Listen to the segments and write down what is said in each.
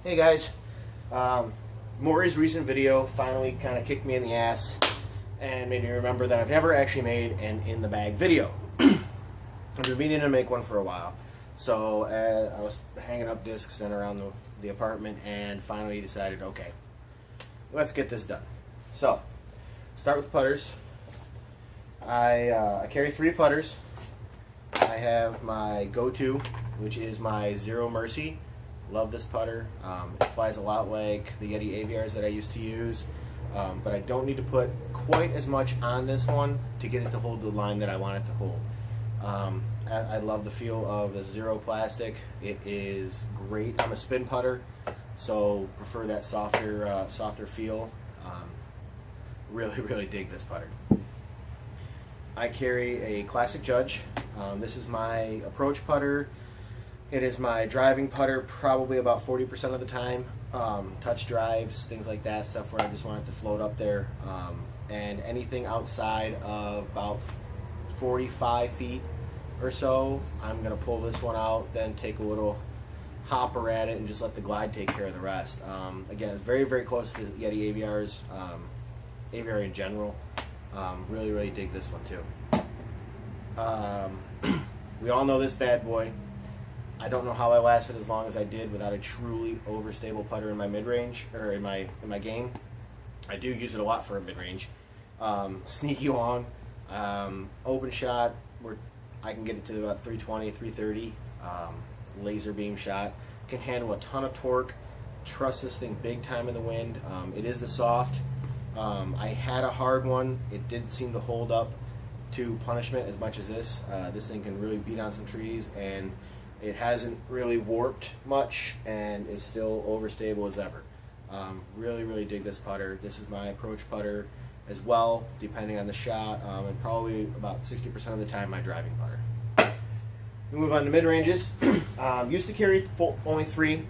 Hey guys, Maury's recent video finally kind of kicked me in the ass and made me remember that I've never actually made an in the bag video. I've been meaning to make one for a while, so I was hanging up discs then around the apartment and finally decided, okay, let's get this done. So, start with putters. I carry 3 putters. I have my go-to, which is my Zero Mercy. Love this putter. It flies a lot like the Yeti AVRs that I used to use, but I don't need to put quite as much on this one to get it to hold the line that I want it to hold. I love the feel of the Zero plastic. It is great. I'm a spin putter, so prefer that softer feel. Really dig this putter. I carry a Classic Judge. This is my approach putter. It is my driving putter probably about 40% of the time. Touch drives, things like that, stuff where I just want it to float up there. And anything outside of about 45 feet or so, I'm going to pull this one out, then take a little hopper at it and just let the glide take care of the rest. Again, it's very close to Yeti AVRs, AVR in general. Really dig this one too. We all know this bad boy. I don't know how I lasted as long as I did without a truly overstable putter in my mid-range, or in my game. I do use it a lot for a mid-range. Sneaky long, open shot, where I can get it to about 320, 330. Laser beam shot. Can handle a ton of torque. Trust this thing big time in the wind. It is the soft. I had a hard one. It didn't seem to hold up to punishment as much as this. This thing can really beat on some trees, and it hasn't really warped much and is still overstable as ever. Really dig this putter. This is my approach putter as well, depending on the shot, and probably about 60% of the time my driving putter. We move on to mid-ranges. Used to carry only 3.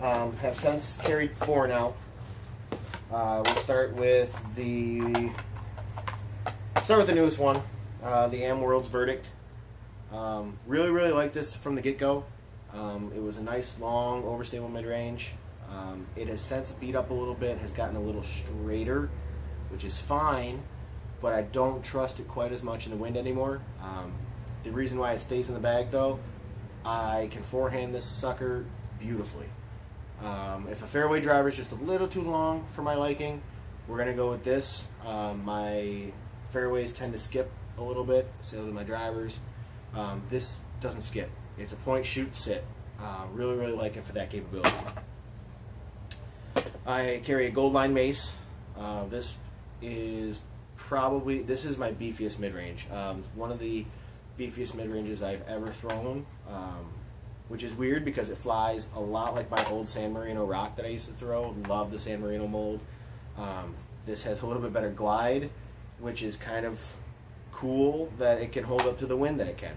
Have since carried 4 now. We'll start with the newest one, the AmWorld's Verdict. Really like this from the get-go. It was a nice, long, overstable mid-range. It has since beat up a little bit, has gotten a little straighter, which is fine, but I don't trust it quite as much in the wind anymore. The reason why it stays in the bag, though, I can forehand this sucker beautifully. If a fairway driver is just a little too long for my liking, we're going to go with this. My fairways tend to skip a little bit, so do my drivers. This doesn't skip. It's a point, shoot, sit. Really like it for that capability. I carry a Goldline Mace. This is my beefiest mid-range. One of the beefiest mid-ranges I've ever thrown, which is weird because it flies a lot like my old San Marino rock that I used to throw. Love the San Marino mold. This has a little bit better glide, which is kind of cool that it can hold up to the wind that it can.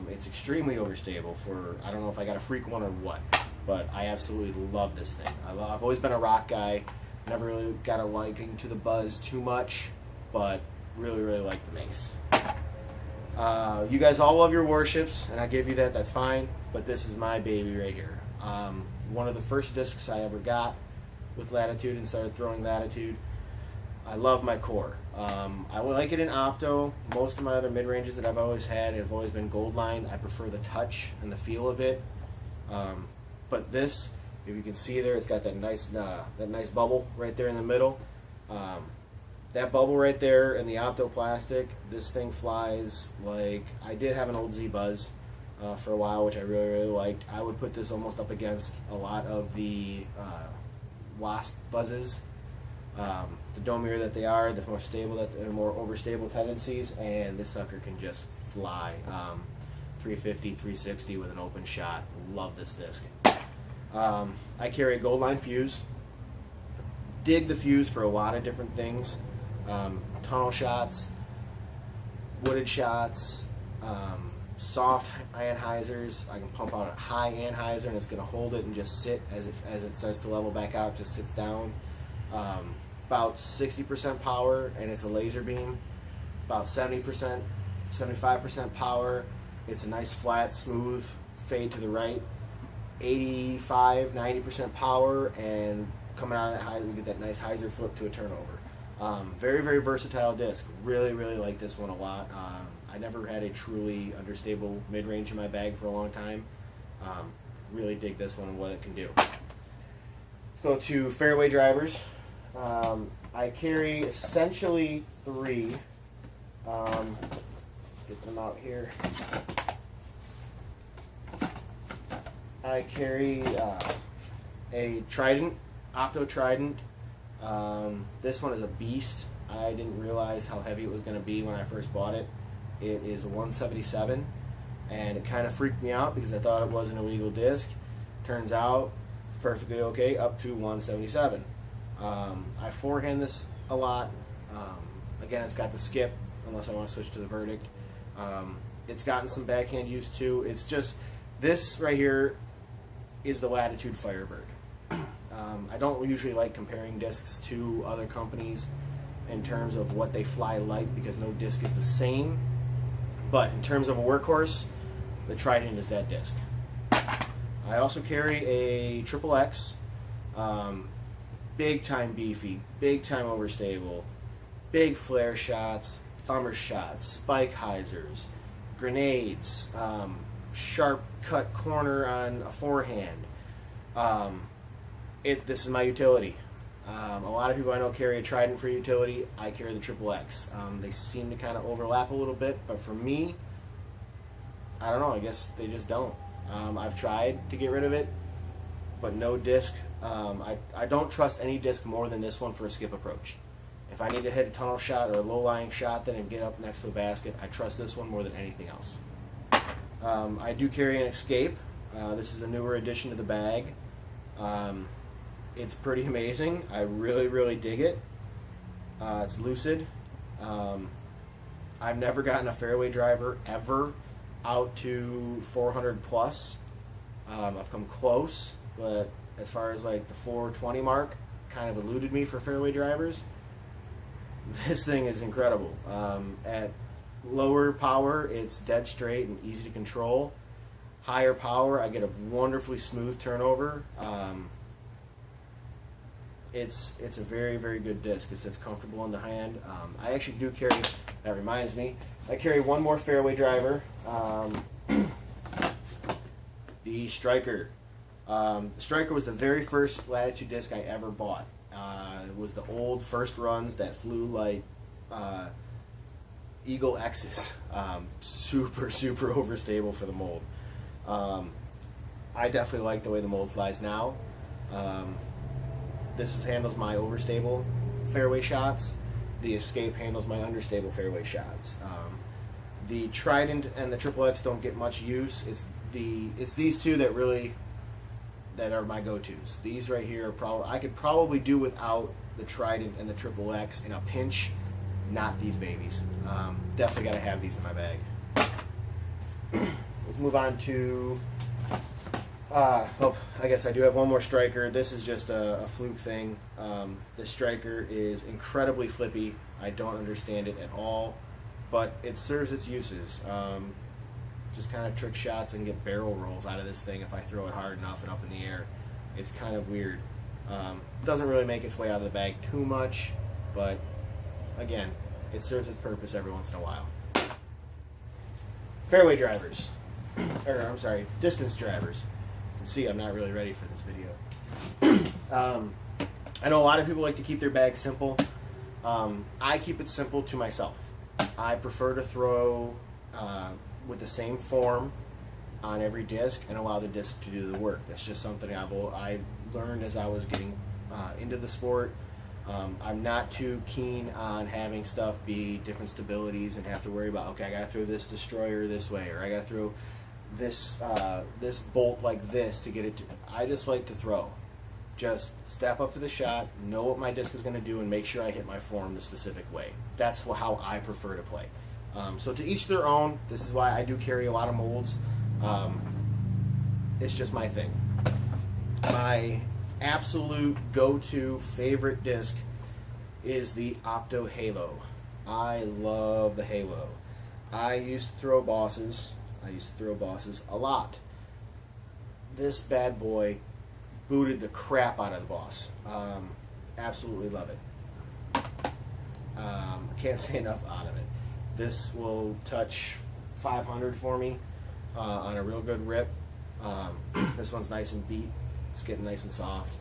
It's extremely overstable for, I don't know if I got a freak one or what, but I absolutely love this thing. I've always been a rock guy, never really got a liking to the Buzz too much, but really like the Mace. You guys all love your warships, and I give you that, that's fine, but this is my baby right here. One of the first discs I ever got with Latitude and started throwing Latitude. I love my core. I would like it in Opto. Most of my other mid-ranges that I've always had have always been Goldline. I prefer the touch and the feel of it. But this, if you can see there, it's got that nice bubble right there in the middle. That bubble right there in the Opto plastic, this thing flies like, I did have an old Z-Buzz for a while, which I really liked. I would put this almost up against a lot of the Wasp Buzzes. The domier that they are, the more stable, that they're more overstable tendencies, and this sucker can just fly. 350, 360 with an open shot. Love this disc. I carry a Goldline Fuse. Dig the Fuse for a lot of different things. Tunnel shots, wooded shots, soft anhysers. I can pump out a high anhyzer and it's going to hold it and just sit as it starts to level back out, just sits down. About 60% power, and it's a laser beam. About 70%, 75% power. It's a nice flat, smooth fade to the right. 85–90% power, and coming out of that high, we get that nice hyzer flip to a turnover. Very, very versatile disc. Really, really like this one a lot. I never had a truly understable mid-range in my bag for a long time. Really dig this one and what it can do. Let's go to fairway drivers. I carry essentially three. Get them out here. I carry a Trident, Opto Trident. This one is a beast. I didn't realize how heavy it was going to be when I first bought it. It is a 177, and it kind of freaked me out because I thought it was an illegal disc. Turns out it's perfectly okay up to 177. I forehand this a lot. Again, it's got the skip, unless I want to switch to the Verdict. It's gotten some backhand use too. It's just, this right here is the Latitude Firebird. I don't usually like comparing discs to other companies in terms of what they fly like, because no disc is the same. But in terms of a workhorse, the Trident is that disc. I also carry a Triple X. Big time beefy, big time overstable, big flare shots, thumber shots, spike hyzers, grenades, sharp cut corner on a forehand. This is my utility. A lot of people I know carry a Trident for utility. I carry the Triple X. They seem to kind of overlap a little bit, but for me, I don't know, I guess they just don't. I've tried to get rid of it, but no disc. I don't trust any disc more than this one for a skip approach. If I need to hit a tunnel shot or a low-lying shot then and get up next to a basket, I trust this one more than anything else. I do carry an Escape. This is a newer addition to the bag. It's pretty amazing. I really, really dig it. It's lucid. I've never gotten a fairway driver ever out to 400 plus. I've come close, but as far as like the 420 mark, kind of eluded me for fairway drivers. This thing is incredible. At lower power, it's dead straight and easy to control. Higher power, I get a wonderfully smooth turnover. It's a very, very good disc. It's comfortable in the hand. I actually do carry, that reminds me, I carry one more fairway driver, the Striker. The Striker was the very first Latitude disc I ever bought. It was the old first runs that flew like Eagle X's. Super, super overstable for the mold. I definitely like the way the mold flies now. Handles my overstable fairway shots. The Escape handles my understable fairway shots. The Trident and the Triple X don't get much use. It's these two that are my go-tos. These right here are I could probably do without the Trident and the Triple X in a pinch. Not these babies. Definitely got to have these in my bag. Let's move on to. I guess I do have one more Striker. This is just a fluke thing. This Striker is incredibly flippy. I don't understand it at all, but it serves its uses. Just kind of trick shots and get barrel rolls out of this thing if I throw it hard enough and up in the air. It's kind of weird. Doesn't really make its way out of the bag too much, but again, it serves its purpose every once in a while. Fairway drivers, or I'm sorry, distance drivers. You can see I'm not really ready for this video. I know a lot of people like to keep their bag simple. I keep it simple to myself. I prefer to throw with the same form on every disc and allow the disc to do the work. That's just something I learned as I was getting into the sport. I'm not too keen on having stuff be different stabilities and have to worry about, okay, I gotta throw this destroyer this way, or I gotta throw this this bolt like this to get it to. I just like to throw. Just step up to the shot, know what my disc is going to do, and make sure I hit my form the specific way. That's how I prefer to play. So to each their own. This is why I do carry a lot of molds. It's just my thing. My absolute go-to favorite disc is the Opto Halo. I love the Halo. I used to throw bosses. I used to throw bosses a lot. this bad boy booted the crap out of the Boss. Absolutely love it. Can't say enough out of it. This will touch 500 for me on a real good rip. This one's nice and beat. It's getting nice and soft.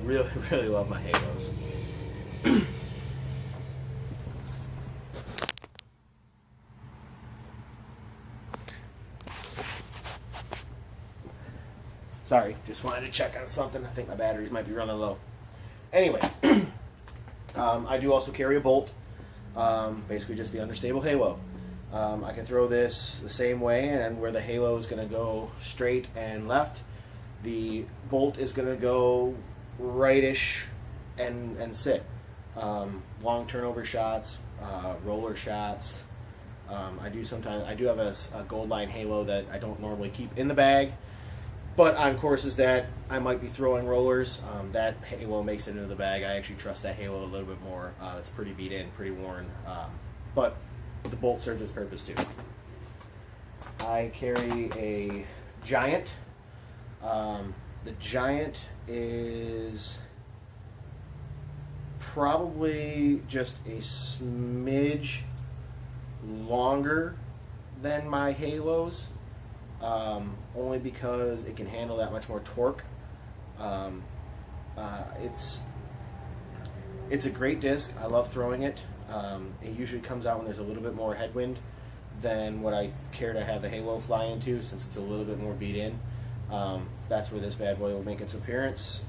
Really, really love my halos. Sorry, just wanted to check on something. I think my batteries might be running low. Anyway, I do also carry a bolt, basically just the understable halo. I can throw this the same way, and where the halo is going to go straight and left, the bolt is going to go rightish and sit. Long turnover shots, roller shots. I do have a gold line halo that I don't normally keep in the bag, but on courses that I might be throwing rollers, that halo makes it into the bag. I actually trust that halo a little bit more. It's pretty beat in, pretty worn, but the bolt serves its purpose too. I carry a Giant. The Giant is probably just a smidge longer than my halos, only because it can handle that much more torque. It's a great disc. I love throwing it. It usually comes out when there's a little bit more headwind than what I care to have the halo fly into, since it's a little bit more beat in. That's where this bad boy will make its appearance.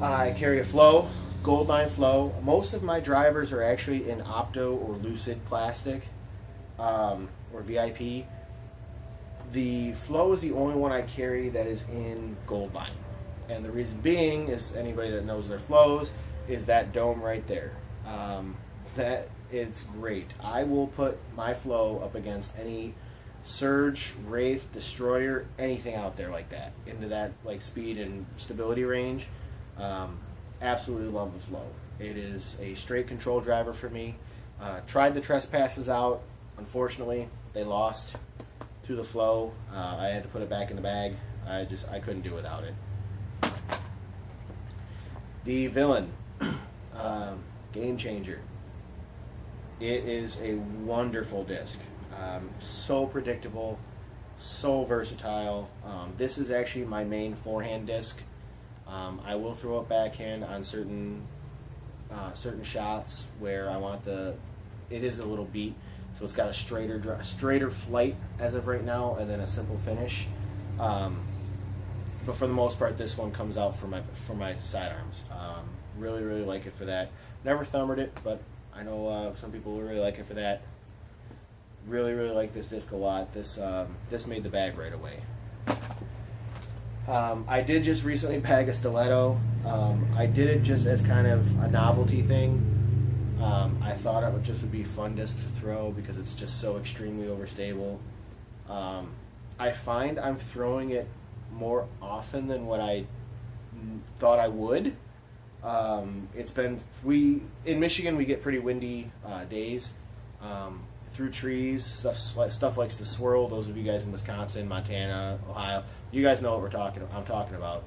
I carry a Flow, Gold Line Flow. Most of my drivers are actually in Opto or Lucid plastic, or VIP. The Flow is the only one I carry that is in Gold Line. And the reason being is, anybody that knows their flows, is that dome right there. That it's great. I will put my Flow up against any Surge, Wraith, Destroyer, anything out there like that, into that like speed and stability range. Absolutely love the Flow. It is a straight control driver for me. Tried the Trespasses out. Unfortunately, they lost to the Flow. I had to put it back in the bag. I couldn't do without it. The Villain, Game Changer. It is a wonderful disc. So predictable, so versatile. This is actually my main forehand disc. I will throw it backhand on certain shots where I want it is a little beat, so it's got a straighter flight as of right now, and then a simple finish. But for the most part, this one comes out for my sidearms. Really, really like it for that. Never thumbered it, but I know some people will really like it for that. Really, really like this disc a lot. This made the bag right away. I did just recently bag a Stiletto. I did it just as kind of a novelty thing. I thought it would be a fun disc to throw because it's just so extremely overstable. I find I'm throwing it more often than what I thought I would. In Michigan we get pretty windy days. Through trees, stuff likes to swirl. Those of you guys in Wisconsin, Montana, Ohio, you guys know what I'm talking about.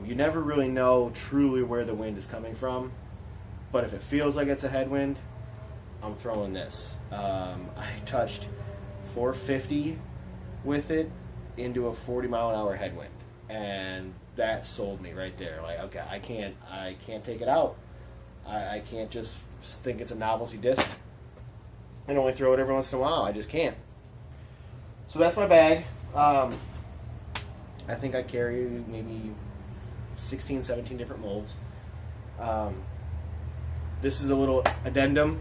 You never really know truly where the wind is coming from, but if it feels like it's a headwind, I'm throwing this. I touched 450 with it into a 40-mile-an-hour headwind, and that sold me right there. Like, okay, I can't take it out. I can't just think it's a novelty disc and only throw it every once in a while. I just can't. So that's my bag. I think I carry maybe 16, 17 different molds. This is a little addendum.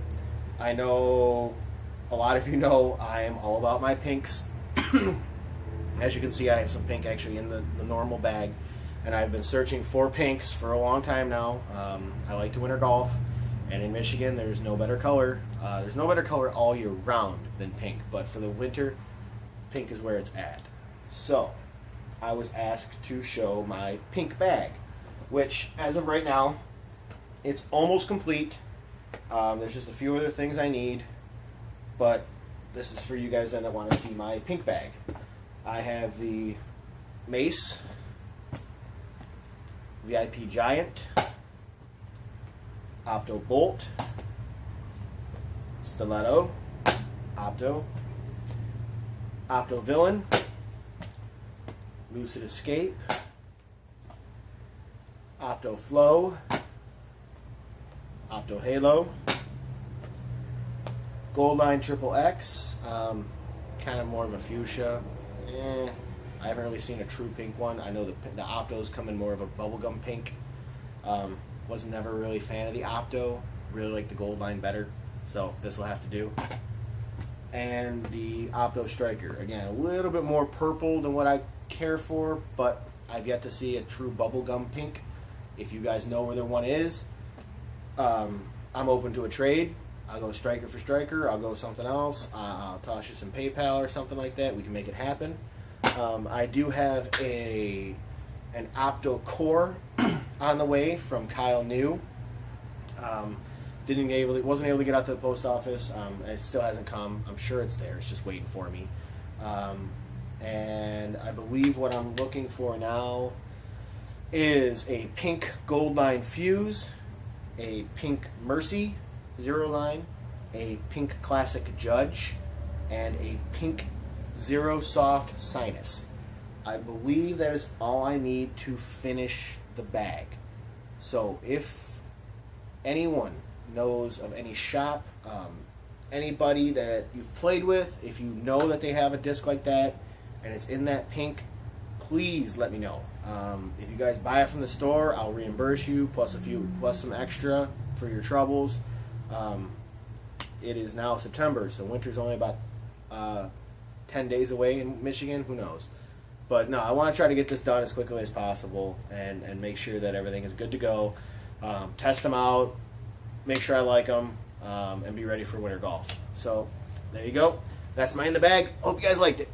I know a lot of you know I am all about my pinks. As you can see, I have some pink actually in the normal bag, and I've been searching for pinks for a long time now. I like to winter golf, and in Michigan there's no better color. There's no better color all year round than pink, but for the winter, pink is where it's at. So I was asked to show my pink bag, which as of right now, it's almost complete. There's just a few other things I need, but this is for you guys that want to see my pink bag. I have the Mace, VIP Giant, Opto Bolt, Stiletto, Opto, Opto Villain, Lucid Escape, Opto Flow, Opto Halo, Goldline Triple X, kind of more of a fuchsia. I haven't really seen a true pink one. I know the Optos come in more of a bubblegum pink. Was never really a fan of the Opto. Really like the Goldline better. So this will have to do. And the Opto Striker. Again, a little bit more purple than what I care for, but I've yet to see a true bubblegum pink. If you guys know where their one is, I'm open to a trade. I'll go striker for striker. I'll go something else. I'll toss you some PayPal or something like that. We can make it happen. I do have an Opto Core on the way from Kyle New. Wasn't able to get out to the post office. It still hasn't come. I'm sure it's there. It's just waiting for me. And I believe what I'm looking for now is a pink Goldline Fuse, a pink Mercy Zero Line, a pink Classic Judge, and a pink Zero Soft Sinus. I believe that is all I need to finish the bag. So if anyone knows of any shop, anybody that you've played with, if you know that they have a disc like that and it's in that pink, please let me know. If you guys buy it from the store, I'll reimburse you plus some extra for your troubles. It is now September, so winter's only about 10 days away in Michigan. Who knows? But no, I want to try to get this done as quickly as possible and make sure that everything is good to go. Test them out, make sure I like them, and be ready for winter golf. So there you go. That's my in the bag. Hope you guys liked it.